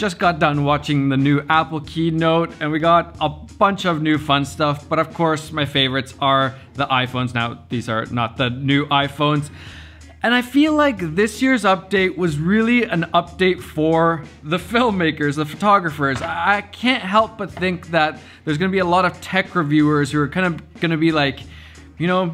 just got done watching the new Apple keynote and we got a bunch of new fun stuff, but of course my favorites are the iPhones. Now, these are not the new iPhones. And I feel like this year's update was really an update for the filmmakers, the photographers. I can't help but think that there's gonna be a lot of tech reviewers who are kind of gonna be like, you know,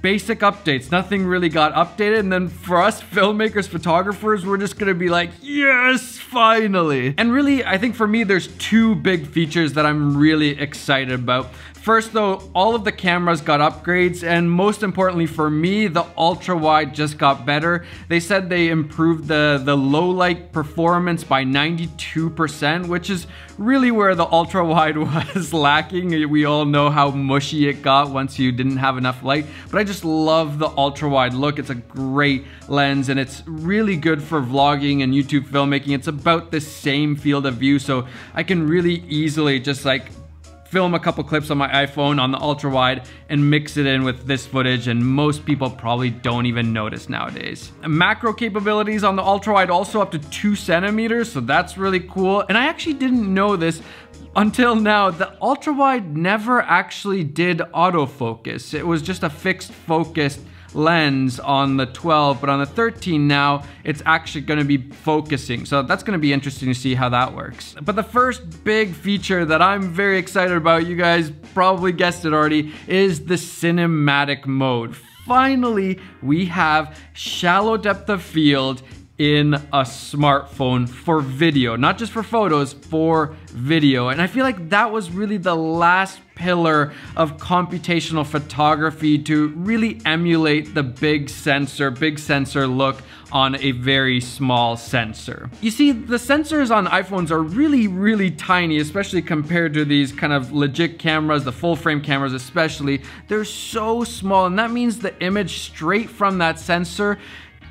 basic updates, nothing really got updated. And then for us filmmakers, photographers, we're just gonna be like, yes, finally. And really, I think for me, there's two big features that I'm really excited about. First though, all of the cameras got upgrades, and most importantly for me, the ultra wide just got better. They said they improved the low light performance by 92%, which is really where the ultra wide was lacking. We all know how mushy it got once you didn't have enough light, but I just love the ultra wide look. It's a great lens and it's really good for vlogging and YouTube filmmaking. It's about the same field of view, so I can really easily just like film a couple clips on my iPhone on the ultra wide and mix it in with this footage, and most people probably don't even notice nowadays. Macro capabilities on the ultra wide also up to 2 centimeters, so that's really cool. And I actually didn't know this until now. The ultra wide never actually did autofocus. It was just a fixed focus lens on the 12, but on the 13 now, it's actually gonna be focusing. So that's gonna be interesting to see how that works. But the first big feature that I'm very excited about, you guys probably guessed it already, is the cinematic mode. Finally, we have shallow depth of field in a smartphone for video, not just for photos, for video. And I feel like that was really the last pillar of computational photography to really emulate the big sensor look on a very small sensor. You see, the sensors on iPhones are really, really tiny, especially compared to these kind of legit cameras, the full frame cameras especially. They're so small, and that means the image straight from that sensor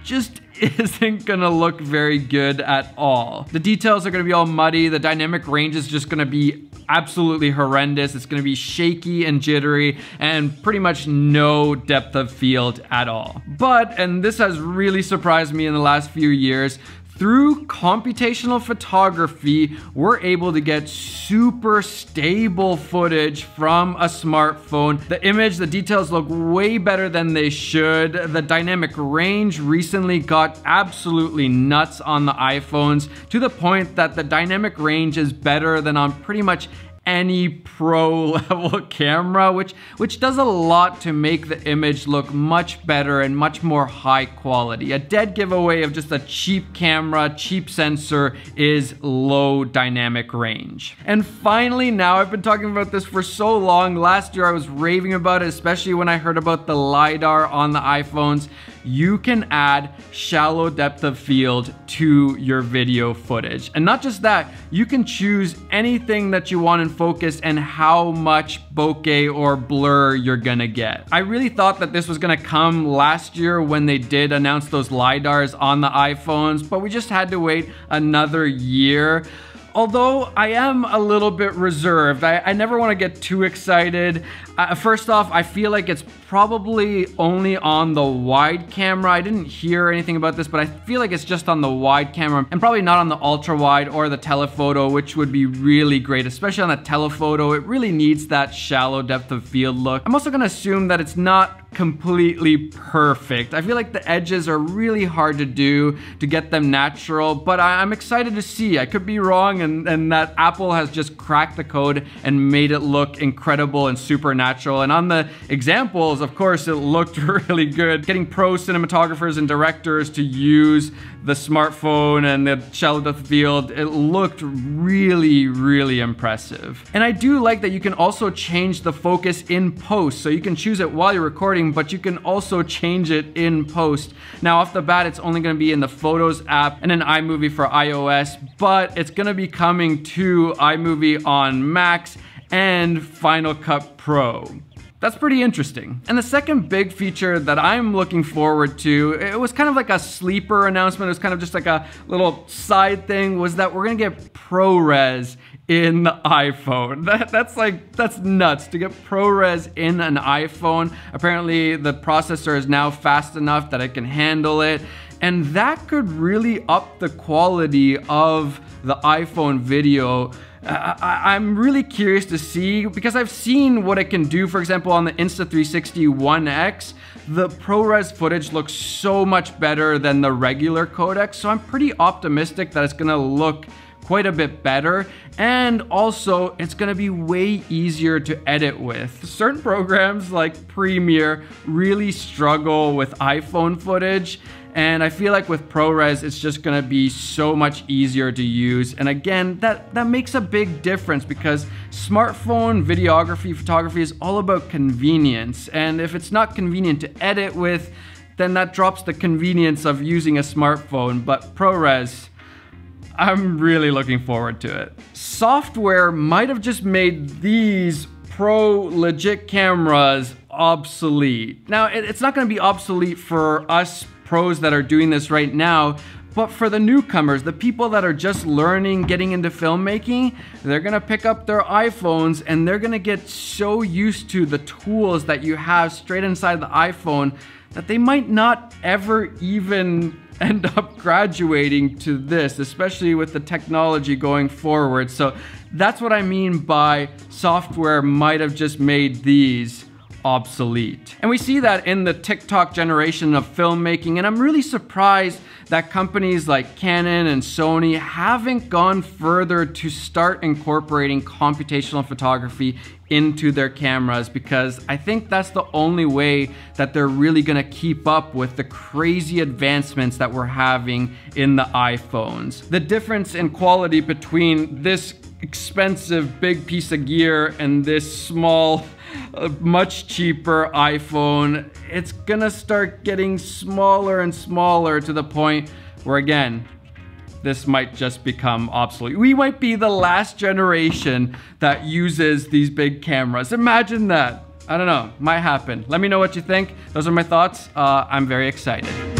just isn't gonna look very good at all. The details are gonna be all muddy. The dynamic range is just gonna be absolutely horrendous. It's gonna be shaky and jittery and pretty much no depth of field at all. But, and this has really surprised me in the last few years, through computational photography, we're able to get super stable footage from a smartphone. The image, the details look way better than they should. The dynamic range recently got absolutely nuts on the iPhones, to the point that the dynamic range is better than on pretty much any pro level camera, which does a lot to make the image look much better and much more high quality. A dead giveaway of just a cheap camera, cheap sensor is low dynamic range. And finally, now I've been talking about this for so long. Last year I was raving about it, especially when I heard about the LiDAR on the iPhones. You can add shallow depth of field to your video footage. And not just that, you can choose anything that you want in focus and how much bokeh or blur you're gonna get. I really thought that this was gonna come last year when they did announce those LiDARs on the iPhones, but we just had to wait another year. Although I am a little bit reserved. I never want to get too excited. First off, I feel like it's probably only on the wide camera. I didn't hear anything about this, but I feel like it's just on the wide camera and probably not on the ultra wide or the telephoto, which would be really great, especially on the telephoto. It really needs that shallow depth of field look. I'm also going to assume that it's not completely perfect. I feel like the edges are really hard to do to get them natural, but I'm excited to see. I could be wrong, and that Apple has just cracked the code and made it look incredible and supernatural. And on the examples, of course, it looked really good. Getting pro cinematographers and directors to use the smartphone and the shallow depth of field, it looked really, really impressive. And I do like that you can also change the focus in post. So you can choose it while you're recording, but you can also change it in post. Now, off the bat, it's only gonna be in the Photos app and in iMovie for iOS, but it's gonna be coming to iMovie on Macs and Final Cut Pro. That's pretty interesting. And the second big feature that I'm looking forward to, it was kind of like a sleeper announcement, it was kind of just like a little side thing, was that we're gonna get ProRes in the iPhone. That's nuts to get ProRes in an iPhone. Apparently the processor is now fast enough that it can handle it. And that could really up the quality of the iPhone video. I'm really curious to see, because I've seen what it can do. For example, on the Insta360 One X, the ProRes footage looks so much better than the regular codec. So I'm pretty optimistic that it's gonna look quite a bit better, and also it's gonna be way easier to edit with. Certain programs like Premiere really struggle with iPhone footage, and I feel like with ProRes it's just gonna be so much easier to use. And again, that makes a big difference, because smartphone videography, photography is all about convenience, and if it's not convenient to edit with, then that drops the convenience of using a smartphone. But ProRes, I'm really looking forward to it. Software might have just made these pro legit cameras obsolete. Now, it's not gonna be obsolete for us pros that are doing this right now, but for the newcomers, the people that are just learning, getting into filmmaking, they're gonna pick up their iPhones and they're gonna get so used to the tools that you have straight inside the iPhone that they might not ever even end up graduating to this, especially with the technology going forward. So that's what I mean by software might have just made these obsolete. And we see that in the TikTok generation of filmmaking, and I'm really surprised that companies like Canon and Sony haven't gone further to start incorporating computational photography into their cameras, because I think that's the only way that they're really gonna keep up with the crazy advancements that we're having in the iPhones. The difference in quality between this expensive big piece of gear and this small, much cheaper iPhone, it's gonna start getting smaller and smaller to the point where, again, this might just become obsolete. We might be the last generation that uses these big cameras. Imagine that. I don't know, might happen. Let me know what you think. Those are my thoughts. I'm very excited.